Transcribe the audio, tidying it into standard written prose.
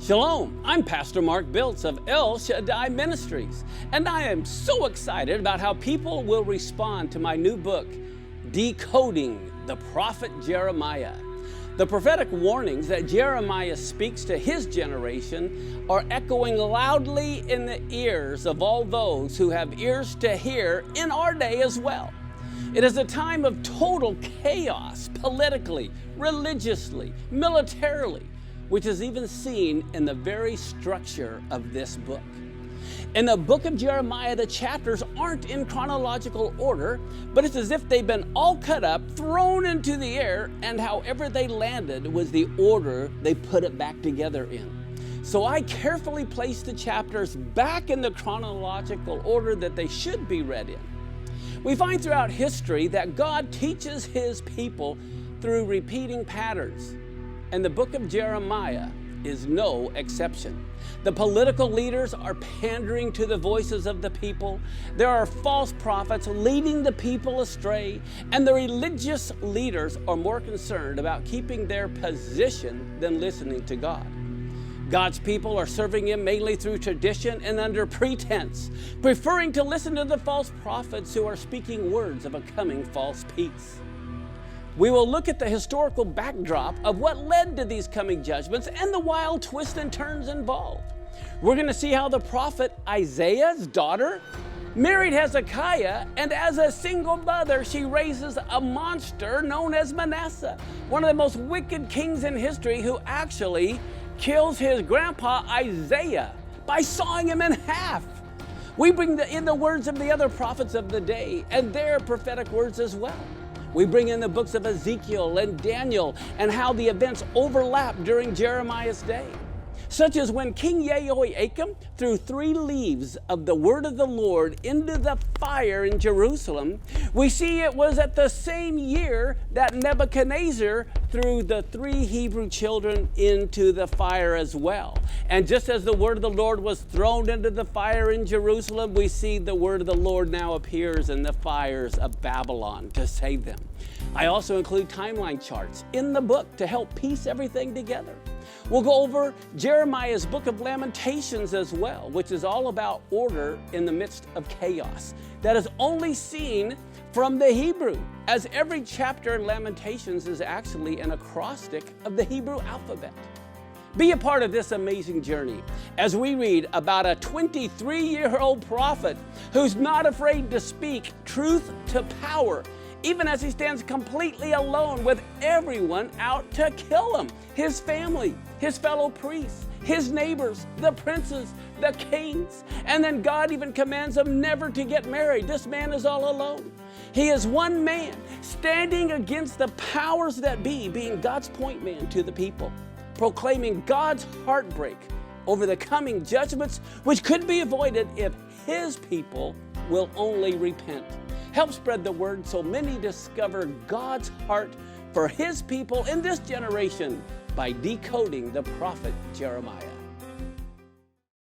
Shalom, I'm Pastor Mark Biltz of El Shaddai Ministries, and I am so excited about how people will respond to my new book, Decoding the Prophet Jeremiah. The prophetic warnings that Jeremiah speaks to his generation are echoing loudly in the ears of all those who have ears to hear in our day as well. It is a time of total chaos, politically, religiously, militarily, which is even seen in the very structure of this book. In the book of Jeremiah, the chapters aren't in chronological order, but it's as if they've been all cut up, thrown into the air, and however they landed was the order they put it back together in. So I carefully placed the chapters back in the chronological order that they should be read in. We find throughout history that God teaches His people through repeating patterns, and the book of Jeremiah is no exception. The political leaders are pandering to the voices of the people. There are false prophets leading the people astray, and the religious leaders are more concerned about keeping their position than listening to God. God's people are serving Him mainly through tradition and under pretense, preferring to listen to the false prophets who are speaking words of a coming false peace. We will look at the historical backdrop of what led to these coming judgments and the wild twists and turns involved. We're going to see how the prophet Isaiah's daughter married Hezekiah, and as a single mother, she raises a monster known as Manasseh, one of the most wicked kings in history, who actually kills his grandpa Isaiah by sawing him in half. We bring in the words of the other prophets of the day and their prophetic words as well. We bring in the books of Ezekiel and Daniel and how the events overlap during Jeremiah's day, such as when King Jehoiakim threw 3 leaves of the word of the Lord into the fire in Jerusalem. We see it was at the same year that Nebuchadnezzar threw the 3 Hebrew children into the fire as well. And just as the word of the Lord was thrown into the fire in Jerusalem, we see the word of the Lord now appears in the fires of Babylon to save them. I also include timeline charts in the book to help piece everything together. We'll go over Jeremiah's book of Lamentations as well, which is all about order in the midst of chaos. That is only seen from the Hebrew, as every chapter in Lamentations is actually an acrostic of the Hebrew alphabet. Be a part of this amazing journey as we read about a 23-year-old prophet who's not afraid to speak truth to power, even as he stands completely alone with everyone out to kill him, his family, his fellow priests, his neighbors, the princes, the kings. And then God even commands him never to get married. This man is all alone. He is one man standing against the powers that be, being God's point man to the people, proclaiming God's heartbreak over the coming judgments, which could be avoided if His people will only repent. Help spread the word so many discover God's heart for His people in this generation by decoding the prophet Jeremiah.